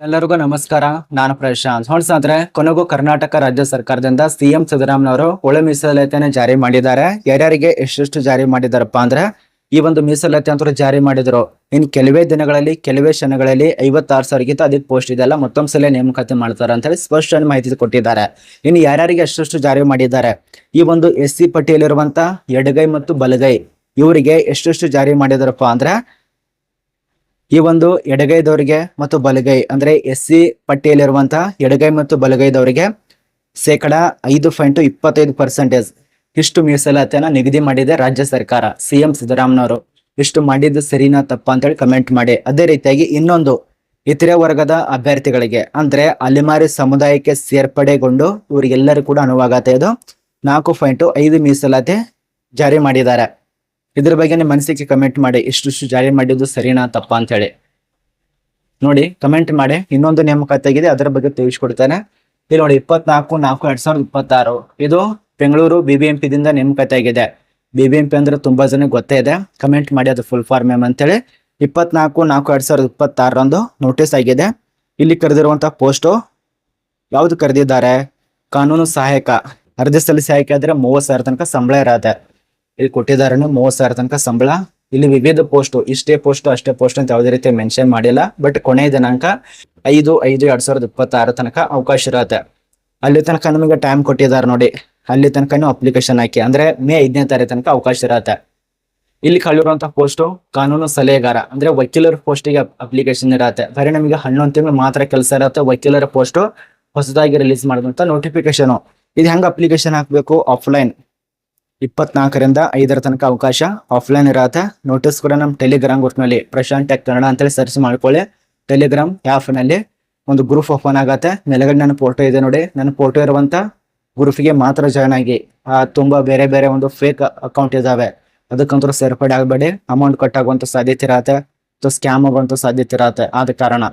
ಎಲ್ಲರಿಗೂ ನಮಸ್ಕಾರ. ನಾನು ಪ್ರಶಾಂತ್. ಹೊಳ್ಸಂದ್ರೆ ಕೊನೆಗೂ ಕರ್ನಾಟಕ ರಾಜ್ಯ ಸರ್ಕಾರದಿಂದ ಸಿಎಂ ಸಿದ್ದರಾಮಯ್ಯನವರು ಒಳ ಮೀಸಲಾತಿಯನ್ನು ಜಾರಿ ಮಾಡಿದ್ದಾರೆ. ಯಾರ್ಯಾರಿಗೆ ಎಷ್ಟೆಷ್ಟು ಜಾರಿ ಮಾಡಿದಾರಪ್ಪ ಅಂದ್ರೆ ಈ ಒಂದು ಮೀಸಲಾತಿ ಅಂತ ಜಾರಿ ಮಾಡಿದ್ರು. ಇನ್ನು ಕೆಲವೇ ದಿನಗಳಲ್ಲಿ ಕೆಲವೇ ಕ್ಷಣಗಳಲ್ಲಿ 56,000ಗಿಂತ ಅಧಿಕ ಪೋಸ್ಟ್ ಇದೆಲ್ಲ ಮತ್ತೊಂದು ಸಲ ನೇಮಕಾತಿ ಮಾಡ್ತಾರೆ ಅಂತ ಹೇಳಿ ಸ್ಪಷ್ಟ ಮಾಹಿತಿ ಕೊಟ್ಟಿದ್ದಾರೆ. ಇನ್ನು ಯಾರ್ಯಾರಿಗೆ ಎಷ್ಟೆಷ್ಟು ಜಾರಿ ಮಾಡಿದ್ದಾರೆ, ಈ ಒಂದು SC ಪಟ್ಟಿಯಲ್ಲಿರುವಂತ ಎಡಗೈ ಮತ್ತು ಬಲಗೈ ಇವರಿಗೆ ಎಷ್ಟೆಷ್ಟು ಜಾರಿ ಮಾಡಿದಾರಪ್ಪ ಅಂದ್ರೆ ಈ ಒಂದು ಎಡಗೈದವರಿಗೆ ಮತ್ತು ಬಲಗೈ ಅಂದ್ರೆ SC ಪಟ್ಟಿಯಲ್ಲಿರುವಂತಹ ಎಡಗೈ ಮತ್ತು ಬಲಗೈದವರಿಗೆ 5.25% ಇಷ್ಟು ಮೀಸಲಾತಿಯನ್ನ ನಿಗದಿ ಮಾಡಿದೆ ರಾಜ್ಯ ಸರ್ಕಾರ. ಸಿಎಂ ಸಿದ್ದರಾಮಯ್ಯನವರು ಇಷ್ಟು ಮಾಡಿದ್ದು ಸರಿನಾ ತಪ್ಪಾ ಅಂತ ಹೇಳಿ ಕಮೆಂಟ್ ಮಾಡಿ. ಅದೇ ರೀತಿಯಾಗಿ ಇನ್ನೊಂದು ಇತರೆ ವರ್ಗದ ಅಭ್ಯರ್ಥಿಗಳಿಗೆ ಅಂದ್ರೆ ಅಲೆಮಾರಿ ಸಮುದಾಯಕ್ಕೆ ಸೇರ್ಪಡೆಗೊಂಡು ಇವರಿಗೆಲ್ಲರೂ ಕೂಡ ಅನುವಾಗತ್ತೆ. ಇದು 4.5 ಮೀಸಲಾತಿ ಜಾರಿ ಮಾಡಿದ್ದಾರೆ. ಇದ್ರ ಬಗ್ಗೆ ನಿಮ್ಮ ಮನಸ್ಸಿಗೆ ಕಮೆಂಟ್ ಮಾಡಿ, ಇಷ್ಟು ಜಾರಿ ಮಾಡಿದ್ದು ಸರಿನಾ ತಪ್ಪಾ ಅಂತ ಹೇಳಿ ನೋಡಿ ಕಮೆಂಟ್ ಮಾಡಿ. ಇನ್ನೊಂದು ನೇಮಕಾತಿ ಆಗಿದೆ, ಅದರ ಬಗ್ಗೆ ತಿಳಿಸ್ಕೊಡ್ತೇನೆ. ಇಲ್ಲಿ ನೋಡಿ 24/4/2026 ಇದು ಬೆಂಗಳೂರು BBMP ದಿಂದ ನೇಮಕಾತಿ ಆಗಿದೆ. BBMP ಅಂದ್ರೆ ತುಂಬಾ ಜನ ಗೊತ್ತೇ ಇದೆ. ಕಮೆಂಟ್ ಮಾಡಿ ಅದು ಫುಲ್ ಫಾರ್ಮ್ ಏನ್ ಅಂತೇಳಿ. 24/4/2026 ನೋಟಿಸ್ ಆಗಿದೆ. ಇಲ್ಲಿ ಕರೆದಿರುವಂತಹ ಪೋಸ್ಟ್ ಯಾವ್ದು ಕರೆದಿದ್ದಾರೆ? ಕಾನೂನು ಸಹಾಯಕ. ಅರ್ಜಿ ಸಲ್ಲಿಸಿ ಆಯ್ಕೆ ಆದ್ರೆ 30,000 ತನಕ ಸಂಬಳ ಇರತ್ತೆ. ಇಲ್ಲಿ ಕೊಟ್ಟಿದ್ದಾರೆ 30,000 ತನಕ ಸಂಬಳ. ಇಲ್ಲಿ ವಿವಿಧ ಪೋಸ್ಟ್, ಇಷ್ಟೇ ಪೋಸ್ಟ್ ಅಷ್ಟೇ ಪೋಸ್ಟ್ ಅಂತ ಯಾವುದೇ ರೀತಿ ಮೆನ್ಷನ್ ಮಾಡಿಲ್ಲ. ಬಟ್ ಕೊನೆಯ ದಿನಾಂಕ 5/5/2026 ತನಕ ಅವಕಾಶ ಇರತ್ತೆ. ಅಲ್ಲಿ ತನಕ ನಿಮಗೆ ಟೈಮ್ ಕೊಟ್ಟಿದ್ದಾರೆ ನೋಡಿ. ಅಲ್ಲಿ ತನಕ ನೀವು ಅಪ್ಲಿಕೇಶನ್ ಹಾಕಿ, ಅಂದ್ರೆ ಮೇ 5ನೇ ತಾರೀಕು ತನಕ ಅವಕಾಶ ಇರತ್ತೆ. ಇಲ್ಲಿ ಕಳಿರುವಂತಹ ಪೋಸ್ಟ್ ಕಾನೂನು ಸಲಹೆಗಾರ ಅಂದ್ರೆ ವಕೀಲರ ಪೋಸ್ಟಿಗೆ ಅಪ್ಲಿಕೇಶನ್ ಇರತ್ತೆ. ಬರೀ ನಮಗೆ 11 ತಿಂಗಳು ಮಾತ್ರ ಕೆಲಸ ಇರತ್ತೆ. ವಕೀಲರ ಪೋಸ್ಟ್ ಹೊಸದಾಗಿ ರಿಲೀಸ್ ಮಾಡಿದಂತ ನೋಟಿಫಿಕೇಶನ್. ಇದು ಹೆಂಗ ಅಪ್ಲಿಕೇಶನ್ ಹಾಕ್ಬೇಕು? ಆಫ್ಲೈನ್ 24ರಿಂದ 5 ತನಕ ಅವಕಾಶ ಆಫ್ಲೈನ್ ಇರತ್ತೆ. ನೋಟಿಸ್ ಕೂಡ ನಮ್ಮ ಟೆಲಿಗ್ರಾಮ್ ಗ್ರೂಪ್ ನಲ್ಲಿ ಪ್ರಶಾಂತ್ ಟೆಕ್ ಕನ್ನಡ ಅಂತೇಳಿ ಸರ್ಚ್ ಮಾಡ್ಕೊಳ್ಳಿ. ಟೆಲಿಗ್ರಾಮ್ ಆ್ಯಪ್ ನಲ್ಲಿ ಒಂದು ಗ್ರೂಪ್ ಓಪನ್ ಆಗತ್ತೆ. ಮೇಲ್ಗಡೆ ನನ್ನ ಫೋಟೋ ಇದೆ ನೋಡಿ. ನನ್ನ ಫೋಟೋ ಇರುವಂತ ಗ್ರೂಪ್ಗೆ ಮಾತ್ರ ಜಾಯ್ನ್ ಆಗಿ. ತುಂಬಾ ಬೇರೆ ಬೇರೆ ಒಂದು ಫೇಕ್ ಅಕೌಂಟ್ ಇದಾವೆ, ಅದಕ್ಕಂತೂ ಸೇರ್ಪಡೆ ಆಗಬೇಡಿ. ಅಮೌಂಟ್ ಕಟ್ ಆಗುವಂತ ಸಾಧ್ಯತೆ ಇರತ್ತೆ, ಸ್ಕ್ಯಾಮ್ ಆಗುವಂತ ಸಾಧ್ಯತೆ ಇರತ್ತೆ. ಆದ ಕಾರಣ